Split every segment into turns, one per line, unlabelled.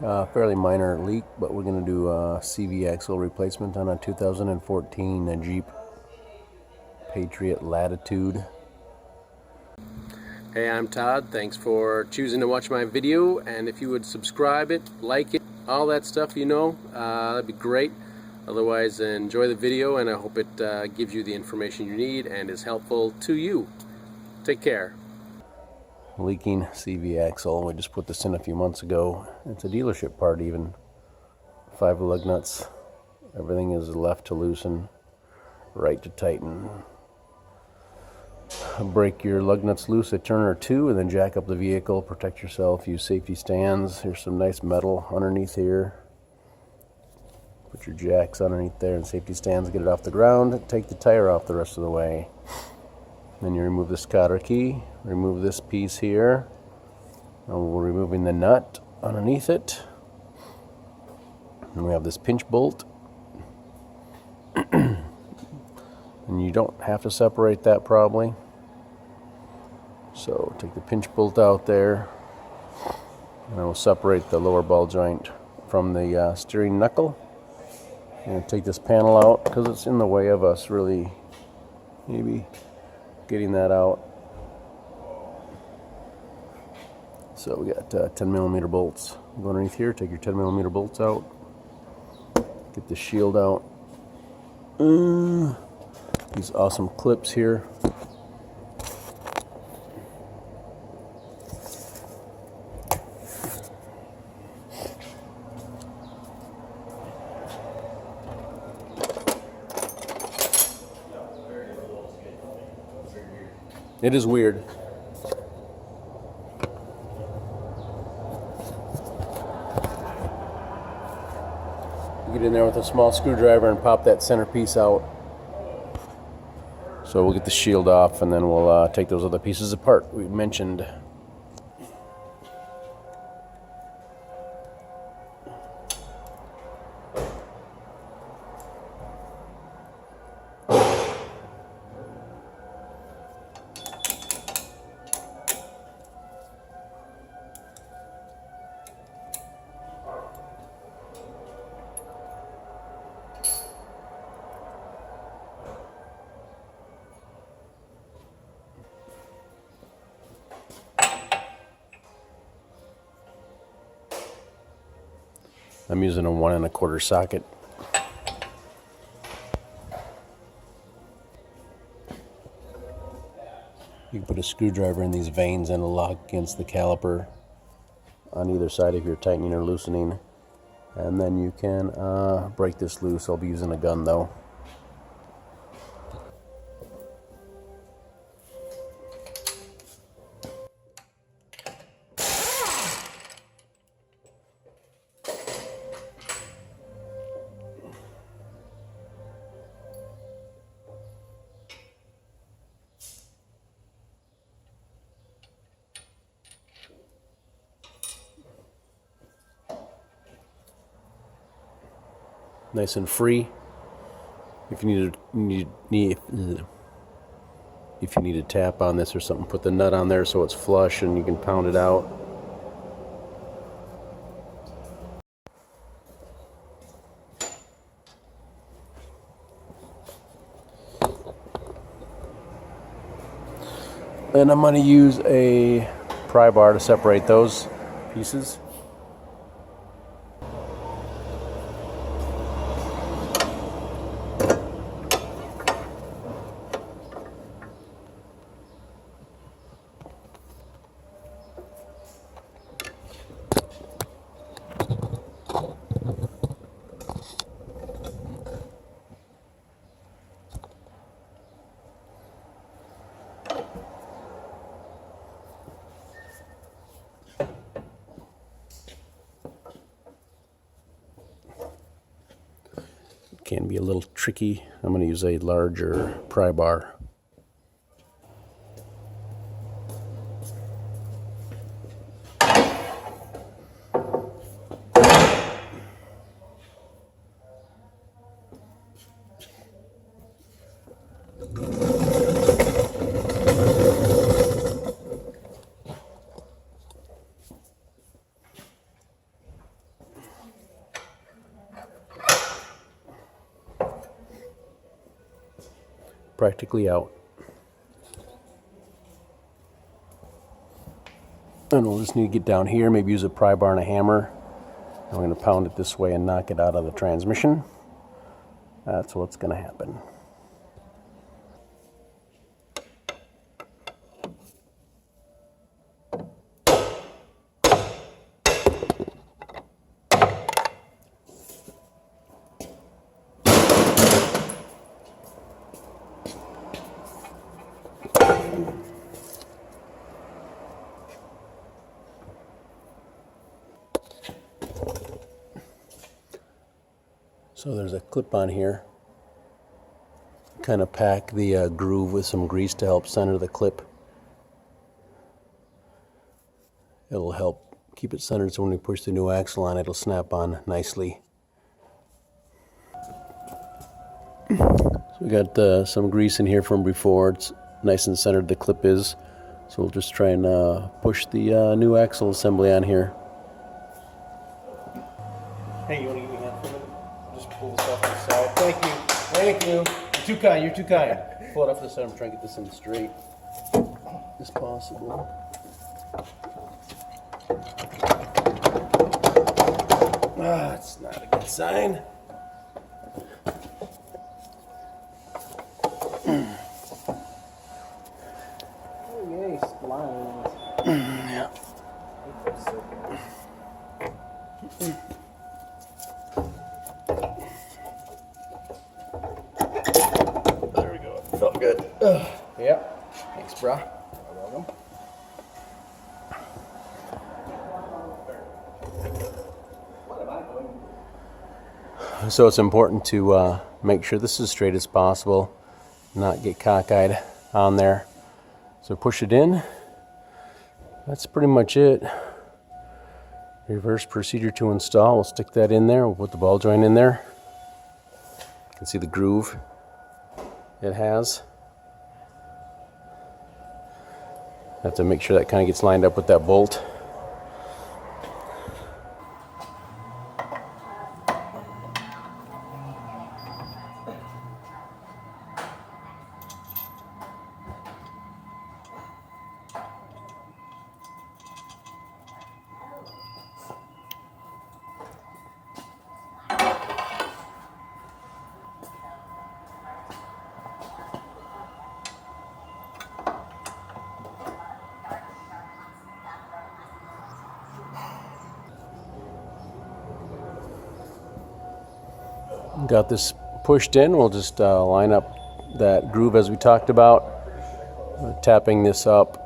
Fairly minor leak, but we're going to do a CV axle replacement on a 2014 Jeep Patriot Latitude. Hey, I'm Todd. Thanks for choosing to watch my video, and if you would subscribe it, like it, all that stuff, that'd be great. Otherwise, enjoy the video, and I hope it gives you the information you need and is helpful to you. Take care. Leaking CV axle. We just put this in a few months ago. It's a dealership part even. 5 lug nuts. Everything is left to loosen, right to tighten. Break your lug nuts loose a turn or two and then jack up the vehicle. Protect yourself. Use safety stands. Here's some nice metal underneath here. Put your jacks underneath there and safety stands. Get it off the ground. Take the tire off the rest of the way. Then you remove the Scotter key, remove this piece here, and we're removing the nut underneath it. And we have this pinch bolt. And you don't have to separate that probably. So take the pinch bolt out there, and I will separate the lower ball joint from the steering knuckle. And take this panel out because it's in the way of us really maybe getting that out. So we got 10mm bolts. Go underneath here, take your 10mm bolts out. Get the shield out. These awesome clips here. It is weird. Get in there with a small screwdriver and pop that center piece out. So we'll get the shield off and then we'll take those other pieces apart we mentioned. I'm using a 1 1/4 socket. You can put a screwdriver in these veins and it'll lock against the caliper on either side if you're tightening or loosening. And then you can break this loose. I'll be using a gun though. Nice and free. If you need a tap on this or something, put the nut on there so it's flush and you can pound it out. And I'm going to use a pry bar to separate those pieces. Can be a little tricky. I'm going to use a larger pry bar. practically out. And we'll just need to get down here, maybe use a pry bar and a hammer. And we're going to pound it this way and knock it out of the transmission. That's what's going to happen. So there's a clip on here. Kind of pack the groove with some grease to help center the clip. It'll help keep it centered so when we push the new axle on, it'll snap on nicely. So we got some grease in here from before. It's nice and centered, the clip is. So we'll just try and push the new axle assembly on here. Hey, you want to give me a hand for a minute? Just pull this off to the side. Thank you. Thank you. You're too kind. You're too kind. Pull it off to the side. I'm trying to get this in straight as possible. Ah, it's not a good sign. Yay, splines. Yeah. There we go. Felt good. Yep. Thanks, brah. You're welcome. So it's important to make sure this is as straight as possible, not get cockeyed on there. So push it in. That's pretty much it. Reverse procedure to install. We'll stick that in there. We'll put the ball joint in there. You can see the groove it has. Have to make sure that kind of gets lined up with that bolt. Got this pushed in. We'll just line up that groove as we talked about, tapping this up.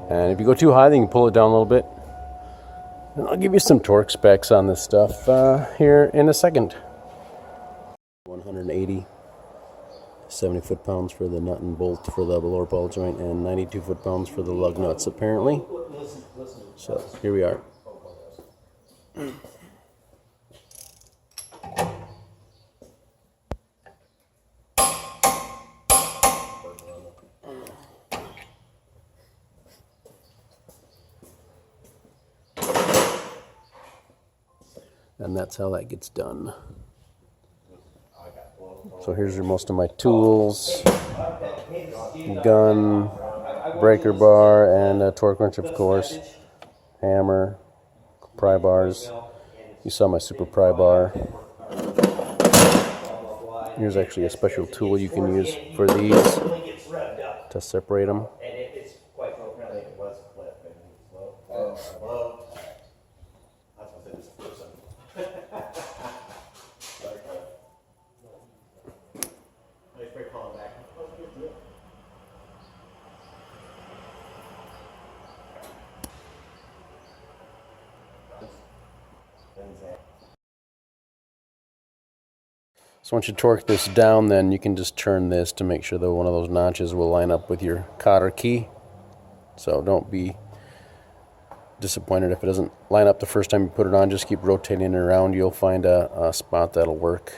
And if you go too high, then you can pull it down a little bit. And I'll give you some torque specs on this stuff here in a second. 180, 70 foot-pounds for the nut and bolt for the lower ball joint, and 92 foot-pounds for the lug nuts apparently. So here we are. And that's how that gets done. So here's most of my tools, gun, breaker bar, and a torque wrench, of course, hammer, pry bars. You saw my super pry bar. Here's actually a special tool you can use for these to separate them. So once you torque this down, then you can just turn this to make sure that one of those notches will line up with your cotter key. So don't be disappointed if it doesn't line up the first time you put it on. Just keep rotating it around. You'll find a spot that'll work.